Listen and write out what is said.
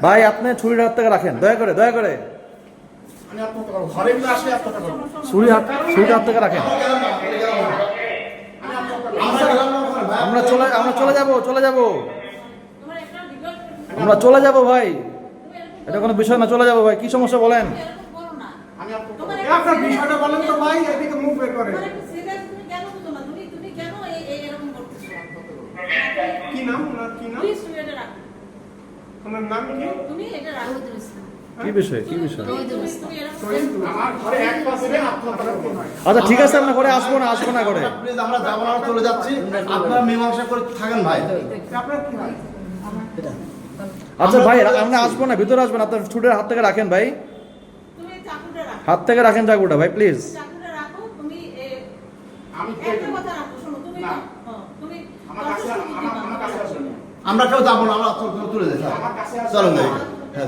ভাই আপনি ছুরির হাত থেকে রাখেন, দয়া করে দয়া করে ছুরির হাত থেকে রাখেন। আমরা চলে যাব ভাই, এটা কোনো বিষয় না, চলে যাবো ভাই। কি সমস্যা বলেন? আপনার বিষয়টা বলেন তো ভাই, এদিকে মুখ বের করেন। কি নাম ওনার, কি নাম, ওনার নাম কি? কি বিষয়, কি বিষয়? আমার ঘরে এক পাশে আচ্ছা ঠিক আছে, আমরা ঘরে আসবো না করে। প্লিজ আমরা যাবো না, চলে যাচ্ছি। আপনারা মীমাংসা করে থাকেন ভাই। আপনার কি হয়? আচ্ছা ভাই আমরা আসবো না, ভিতরে আসবেন। আপনার ছুরির হাত থেকে রাখেন ভাই, হাত থেকে রাখেন চাকুটা ভাই প্লিজ। আমরা কেউ যাবো না, আমরা তুলে যাই। চলেন ভাই। হ্যাঁ,